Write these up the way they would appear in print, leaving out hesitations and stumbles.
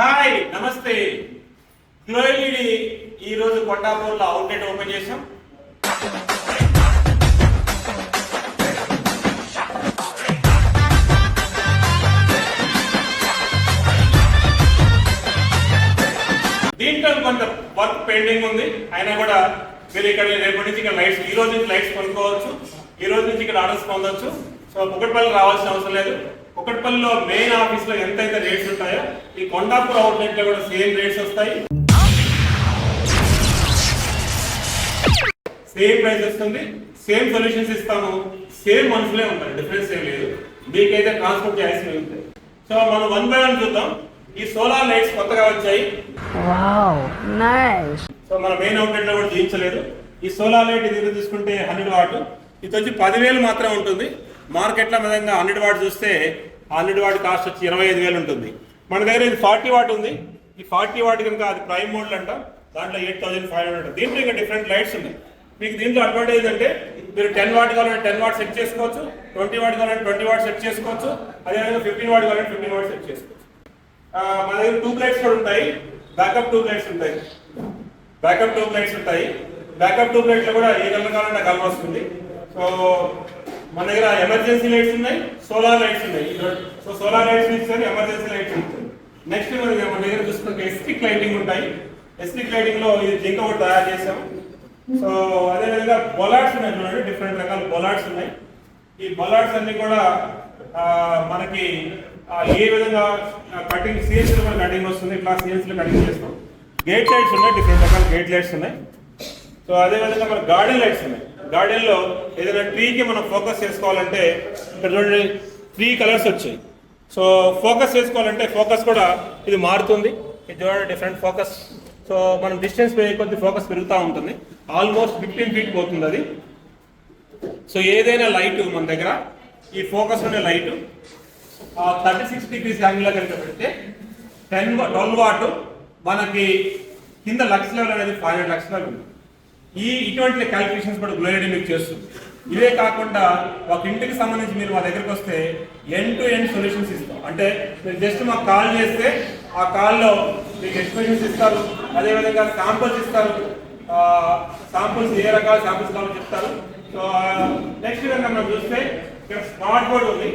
Hi నమస్తే. Glow LED ఈ రోజు కొండాపూర్లో అవుట్లెట్ ఓపెన్ చేశాం. దీంట్లో కొంత వర్క్ పెండింగ్ ఉంది, అయినా కూడా మీరు ఇక్కడ రేపటి నుంచి ఇక్కడ లైట్స్, ఈ రోజు నుంచి లైట్స్ కొనుక్కోవచ్చు, ఈ రోజు నుంచి ఇక్కడ ఆర్డర్స్ పొందవచ్చు. సో కుకట్పల్లి రావాల్సిన అవసరం లేదు. కుకట్పల్లిలో మెయిన్ ఆఫీస్ లో ఎంతైతే రేట్స్ ఉంటాయో ఈ కొండాపూర్ అవుట్లెట్ లో కూడా సేమ్ రేట్స్ వస్తాయి, సేమ్ ప్రైస్ వస్తుంది, సేమ్ సొల్యూషన్స్ ఇస్తాము, సేమ్ మనుషులే ఉంటారు, డిఫరెన్స్ ఏం లేదు. మీకైతే ట్రాన్స్పోర్ట్ ఛార్జెస్ మిగులుతాయి. సో మనం 1 by 1 చూద్దాం. ఈ సోలార్ లైట్స్ కొత్తగా వచ్చాయి. Wow nice. సో మన మెయిన్ అవుట్లెట్ లో కూడా చూపించలేదు. ఈ సోలార్ లైట్ ఇది తీసుకుంటే 100 వాట్, ఇది వచ్చి 10,000 మాత్రం ఉంటుంది. మార్కెట్ లో విధంగా 100 వాట్ చూస్తే 100 వాట్ కాస్ట్ వచ్చి 25,000 ఉంటుంది. మన దగ్గర ఇది 40 వాట్ ఉంది. ఈ 40 వాట్ కనుక అది ప్రైమ్ మోడల్ అంట, దాంట్లో 8,500. దీంట్లో ఇంకా డిఫరెంట్ లైట్స్ ఉన్నాయి. మీకు దీంట్లో అడ్వాంటేజ్ అంటే మీరు 10 వాట్ కావాలంటే 10 వాట్ సెట్ చేసుకోవచ్చు, 20 వాట్ కావాలంటే 20 వాట్ సెట్ చేసుకోవచ్చు, అదేవిధంగా 15 వాట్ కావాలంటే 15 వాట్ సెట్ చేసుకోవచ్చు. మన దగ్గర ట్యూబ్ లైట్స్ కూడా ఉంటాయి, బ్యాకప్ ట్యూబ్ లైట్స్ ఉంటాయి. బ్యాకప్ ట్యూబ్ లైట్స్ ఉంటాయి. బ్యాకప్ ట్యూబ్ లైట్ లో కూడా ఏ కలర్ కావాలంటే కలర్ వస్తుంది. సో మన దగ్గర ఎమర్జెన్సీ లైట్స్ ఉన్నాయి, సోలార్ లైట్స్ ఉన్నాయి. సో సోలార్ లైట్స్ ఇస్తారు, ఎమర్జెన్సీ లైట్స్ ఇస్తారు. నెక్స్ట్ మన దగ్గర చూసుకుంటే ఎస్టిక్ లైటింగ్ ఉంటాయి. ఎస్టిక్ లైటింగ్ లో ఇది జింక కూడా తయారు చేసాం. సో అదేవిధంగా బొలాడ్స్ ఉన్నాయి, చూడండి డిఫరెంట్ రకాల బొలాడ్స్ ఉన్నాయి. ఈ బొలాడ్స్ అన్ని కూడా మనకి ఏ విధంగా కటింగ్ సిఎన్సీ లో కటింగ్ వస్తుంది, ఇట్లా సిఎన్సీ లో కటింగ్ చేస్తాం. గేట్ లైట్స్ ఉన్నాయి, డిఫరెంట్ రకాల గేట్ లైట్స్ ఉన్నాయి. సో అదేవిధంగా మన గార్డెన్ లైట్స్ ఉన్నాయి. గార్డెన్ లో ఏదైనా ట్రీకి మనం ఫోకస్ చేసుకోవాలంటే ఇక్కడ చూడండి 3 కలర్స్ వచ్చాయి. సో ఫోకస్ చేసుకోవాలంటే ఫోకస్ కూడా ఇది మారుతుంది. ఇది చూడండి డిఫరెంట్ ఫోకస్. సో మనం డిస్టెన్స్ పెరిగే కొద్ది ఫోకస్ పెరుగుతూ ఉంటుంది. ఆల్మోస్ట్ 15 feet పోతుంది అది. సో ఏదైనా లైట్ మన దగ్గర ఈ ఫోకస్ ఉండే లైట్ 36 degrees యాంగిల్లో కనుక పెడితే 12 వాట్ మనకి కింద లక్స్ లెవెల్ అనేది 500 లక్స్ లెవెల్ ఉంది. ఇటువంటి క్యాలిక్యులేషన్స్ కూడా గ్లో ఎల్ఈడి మీకు చేస్తుంది. ఇవే కాకుండా ఒక ఇంటికి సంబంధించి మీరు మా దగ్గరికి వస్తే ఎండ్ టు ఎండ్ సొల్యూషన్స్ ఇస్తాం. అంటే మీరు జస్ట్ మాకు కాల్ చేస్తే ఆ కాల్లో మీకు ఎక్స్ప్రెషన్స్ ఇస్తారు, అదేవిధంగా శాంపుల్స్ ఇస్తారు. శాంపుల్స్ ఏ రకాల శాంపుల్స్ కావాలో చెప్తారు. సో నెక్స్ట్ కనుక మనం చూస్తే ఇక్కడ స్మార్ట్ బోర్డ్ ఉంది.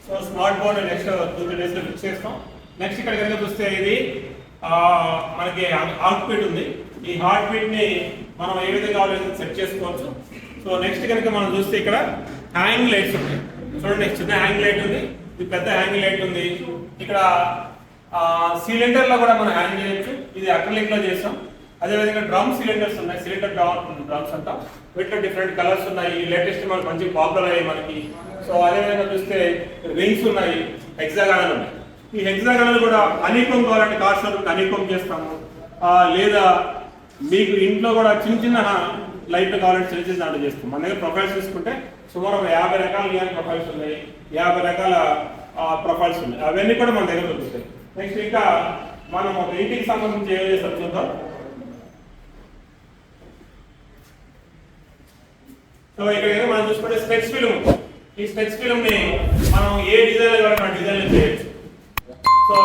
So smart board next 2-3 days లో ఫిక్స్ చేస్తాం. నెక్స్ట్ ఇక్కడ కనుక చూస్తే ఇది మనకి హార్ట్ బీట్ ఉంది. ఈ హార్ట్ బీట్ ని మనం ఏ విధంగా సెట్ చేసుకోవచ్చు. సో నెక్స్ట్ కనుక మనం చూస్తే ఇక్కడ హ్యాంగ్ లైట్స్ ఉన్నాయి. చూడండి చిన్న హ్యాంగ్ లైట్ ఉంది, ఇది పెద్ద హ్యాంగ్ లైట్ ఉంది. ఇక్కడ సిలిండర్ లో కూడా మనం హ్యాంగ్ చేయొచ్చు. ఇది అక్రిలిక్ లో చేసాం. అదేవిధంగా డ్రమ్ సిలిండర్స్ ఉన్నాయి, సిలిండర్ డ్రమ్స్ అంటాం. వీటిలో డిఫరెంట్ కలర్స్ ఉన్నాయి. లేటెస్ట్ మనకి మంచి పాపులర్ అయ్యాయి మనకి. సో అదేవిధంగా చూస్తే రింగ్స్ ఉన్నాయి, హెక్సాగానల్ ఉన్నాయి. ఈ హెక్సాగానల్ కూడా హనీకోమ్ కావాలంటే కాస్ట్ హనీకోమ్ చేస్తాము, లేదా మీకు ఇంట్లో కూడా చిన్న చిన్న లైట్లు కావాలంటే చిన్న చిన్న ఆర్డర్ చేస్తాం. మన దగ్గర ప్రొఫైల్స్ తీసుకుంటే సుమారు 50 రకాల నియాన్ ప్రొఫైల్స్ ఉన్నాయి, 50 రకాల ప్రొఫైల్స్ ఉన్నాయి. అవన్నీ కూడా మన దగ్గర దొరుకుతాయి. నెక్స్ట్ ఇంకా మనం ఒక ఇంటికి సంబంధించి ఏం చేస్తాం చూద్దాం. సో ఇక్కడ మనం చూసుకుంటే స్పెట్స్ ఫిల్మ్. ఈ స్పెట్స్ ఫిల్మ్ ని మనం ఏ డిజైన్ కావాలంటే ఆ డిజైన్ చేయొచ్చు. సో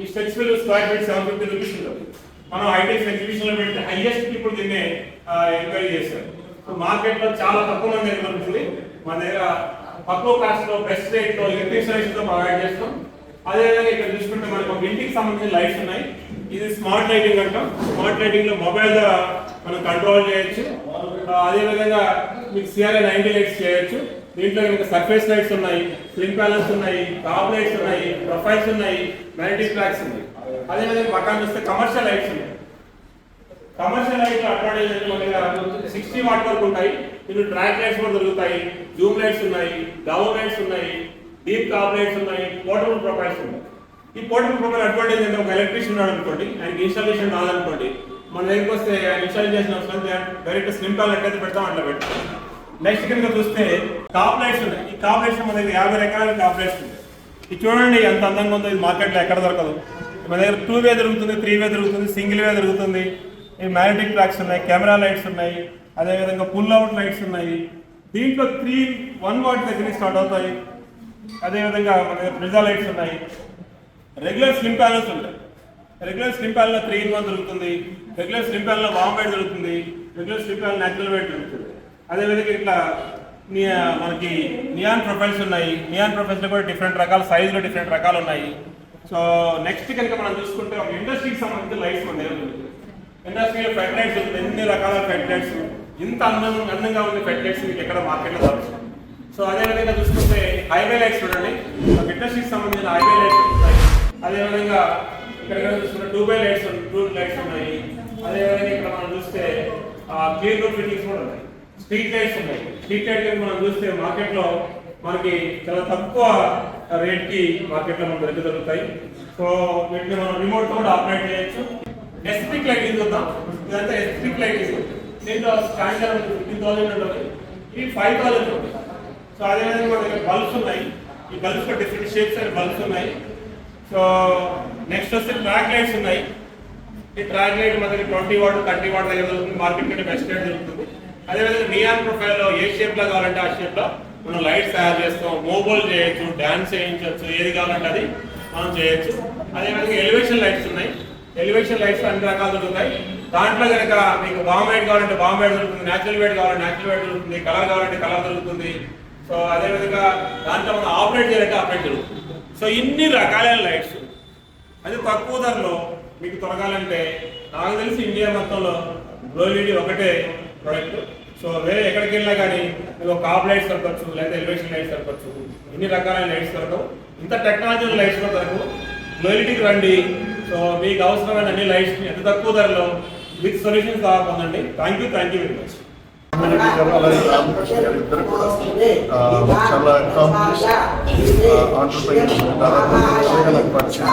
ఈ స్పెట్స్ ఫిల్మ్ స్క్వేర్ ఫీట్ 750 రూపీస్ ఉంటుంది. మనం హైటెక్స్ ఎగ్జిబిషన్ లో పెడితే హైయెస్ట్ ఇప్పుడు దీన్ని ఎంక్వైరీ చేశారు. సో మార్కెట్ లో చాలా తక్కువ మంది దగ్గర దొరుకుతుంది. మన దగ్గర తక్కువ కాస్ట్ లో బెస్ట్ రేట్ లో ఎలక్ట్రిక్ తో ప్రొవైడ్ చేస్తాం. అదేవిధంగా ఇక్కడ చూసుకుంటే మనకు ఒక ఇంటికి సంబంధించిన లైట్స్ ఉన్నాయి. ఇది స్మార్ట్ లైటింగ్ అంటాం. స్మార్ట్ లైటింగ్ లో మొబైల్ ద్వారా మనం కంట్రోల్ చేయొచ్చు. అదేవిధంగా మీకు CRA 90 లైట్స్ చేయొచ్చు. దీంట్లో ఇంకా సర్ఫేస్ లైట్స్ ఉన్నాయి, స్లిమ్ ప్యానల్స్ ఉన్నాయి, టాప్ లైట్స్ ఉన్నాయి, ప్రొఫైల్స్ ఉన్నాయి, మ్యాగ్నెటిక్ ట్రాక్స్ ఉన్నాయి. అదేవిధంగా పక్కన చూస్తే కమర్షియల్ లైట్స్ ఉన్నాయి. కమర్షియల్ లైట్స్ అడ్వాంటేజ్ అంటే మన దగ్గర 60 వాట్ వరకు ఉంటాయి. ఇందులో ట్రాక్ లైట్స్ కూడా దొరుకుతాయి, జూమ్ లైట్స్ ఉన్నాయి, డౌన్ లైట్స్ ఉన్నాయి, డీప్ టాప్ లైట్స్ ఉన్నాయి, పోర్టబుల్ ప్రొఫైల్స్ ఉన్నాయి. ఈ పోర్టబుల్ ప్రొఫైల్ అడ్వాంటేజ్ అంటే ఒక ఎలక్ట్రీషియన్ ఉన్నాడు అనుకోండి, ఆయనకి ఇన్స్టాలేషన్ రాదనుకోండి, మన దగ్గరికి వస్తే ఇన్స్టాల్ చేసిన అవసరం డైరెక్ట్ స్లిమ్ ప్యానల్ ఎట్లయితే పెడతాం అట్లా పెడతాం. నెక్స్ట్ కనుక చూస్తే టాప్ లైట్స్ ఉన్నాయి. ఈ టాప్ లైట్స్ మన దగ్గర 50 రకాల టాప్ లైట్స్ ఉన్నాయి. ఇది చూడండి ఎంత అందంగా ఉందో. ఇది మార్కెట్లో ఎక్కడ దొరకదు. మన దగ్గర 2 వే దొరుకుతుంది, 3 వే దొరుకుతుంది, సింగిల్ వే దొరుకుతుంది. ఈ మ్యాగ్నెటిక్ ట్రాక్స్ ఉన్నాయి, కెమెరా లైట్స్ ఉన్నాయి, అదేవిధంగా పుల్ అవుట్ లైట్స్ ఉన్నాయి. దీంట్లో 1 వాట్ దగ్గర స్టార్ట్ అవుతాయి. అదేవిధంగా మన దగ్గర ప్రిజా లైట్స్ ఉన్నాయి, రెగ్యులర్ స్లిమ్ ప్యానల్స్ ఉంటాయి. రెగ్యులర్ స్లిమ్ ప్యాన్ లో 3-in-1 దొరుకుతుంది, రెగ్యులర్ స్లిమ్ ప్యాన్ లో వామ్ వైట్ దొరుకుతుంది, regular slim pan natural white దొరుకుతుంది. అదేవిధంగా ఇట్లా మనకి నియాన్ ప్రొఫైల్స్ ఉన్నాయి. నియాన్ ప్రొఫైల్స్ లో కూడా డిఫరెంట్ రకాల సైజులో డిఫరెంట్ రకాలు ఉన్నాయి. సో నెక్స్ట్ కనుక మనం చూసుకుంటే ఒక ఇండస్ట్రీకి సంబంధించిన లైట్స్ మన దగ్గర ఉంటుంది. ఇండస్ట్రీలో ఫెడ్ లైట్స్ ఉంటుంది, ఎన్ని రకాల ఫెడ్ లైట్స్, ఇంత అందంగా ఉండే ఫెడ్ లైట్స్ మీకు ఎక్కడ మార్కెట్లో దొరుకుతుంది. సో అదేవిధంగా చూసుకుంటే హైవే లైట్స్ చూడండి, ఒక ఇండస్ట్రీకి సంబంధించిన హైవే లైట్స్ ఉంటాయి. అదేవిధంగా ఇక్కడ చూసుకుంటే ట్యూబ్ లైట్స్ ఉన్నాయి. అదేవిధంగా ఇక్కడ మనం చూస్తే క్లీన్ రూమ్ ఫిట్టింగ్స్ కూడా ఉన్నాయి. స్ట్రీట్ లైట్స్ ఉన్నాయి. స్ట్రీట్ లైట్ మనం చూస్తే మార్కెట్లో మనకి చాలా తక్కువ రేట్ కి మార్కెట్లో మన దగ్గర దొరుకుతాయి. సో వీటిని మనం రిమోట్ కూడా ఆపరేట్ చేయొచ్చు. ఎస్ట్రిక్ లైటింగ్ చూద్దాం. ఇదంతా ఎస్ట్రిక్ లైటింగ్. దీంట్లో స్టాండర్డ్ 15,000 ఉంటుంది, ఇది 5,000 ఉంటుంది. సో అదేవిధంగా మన దగ్గర బల్బ్స్ ఉన్నాయి. ఈ బల్బ్స్ లో డిఫరెంట్ షేప్స్ అండ్ బల్బ్స్ ఉన్నాయి. సో నెక్స్ట్ వస్తే ట్రాక్ లైట్స్ ఉన్నాయి. ఈ ట్రాక్ లైట్ మన దగ్గర 20 వాట్ 30 వాట్ దగ్గర దొరుకుతుంది. మార్కెట్ కంటే బెస్ట్ రేట్ దొరుకుతుంది. అదేవిధంగా నియాన్ ప్రొఫైల్ లో ఏ షేప్ లో కావాలంటే ఆ షేప్ లో మనం లైట్స్ తయారు చేస్తాం. మోబైల్ చేయొచ్చు, డాన్స్ చేయించవచ్చు, ఏది కావాలంటే అది మనం చేయొచ్చు. అదేవిధంగా ఎలివేషన్ లైట్స్ ఉన్నాయి. ఎలివేషన్ లైట్స్ అన్ని రకాలు దొరుకుతాయి. దాంట్లో కనుక మీకు వామ్ వైట్ కావాలంటే వామ్ వైట్ దొరుకుతుంది, న్యాచురల్ వైట్ కావాలంటే న్యాచురల్ వైట్ దొరుకుతుంది, కలర్ కావాలంటే కలర్ దొరుకుతుంది. సో అదేవిధంగా దాంట్లో మనం ఆపరేట్ చేయాలంటే ఆపరేట్ జరుగుతుంది. సో ఇన్ని రకాలైన లైట్స్ అది తక్కువ ధరలో మీకు దొరకాలంటే నాకు తెలిసి ఇండియా మొత్తంలో గ్లో ఎల్ఈడి ఒకటే ప్రొడక్ట్. సో వేరే ఎక్కడికి వెళ్ళినా కానీ మీకు ఒక కాప్ లైట్స్ దొరకచ్చు, లేదా ఎలివేషన్ లైట్స్ దొరకచ్చు. ఇన్ని రకాలైన లైట్స్ దొరకవు. ఇంత టెక్నాలజీ లైట్స్ కూడా దొరకవు. గ్లో ఎల్ఈడికి రండి. సో మీకు అవసరమైన అన్ని లైట్స్ ఎంత తక్కువ ధరలో విత్ సొల్యూషన్స్ పొందండి. Thank you very much. అలాగే రామకృష్ణ గారు ఇద్దరు కూడా చాలా అకాంప్లిష్ ఆంటర్ప్రైనర్స్ దాదాపు నాకు పరిచయం.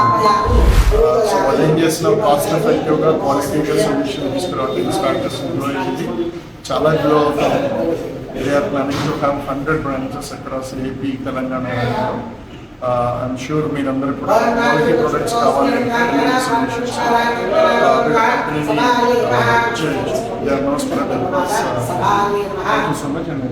సో వాళ్ళు ఏం చేసిన కాస్ట్ ఎఫెక్టివ్గా క్వాలిటీగా సొల్యూషన్ తీసుకురావడానికి స్టార్ట్ చేస్తుంది. చాలా గ్లో అవుతాం. They are planning to have 100 branches across AP, Telangana. I am sure మీరందరూ కూడా క్వాలిటీ ప్రొడక్ట్స్ కావాలి solutions they are no spread across. Thank you so much and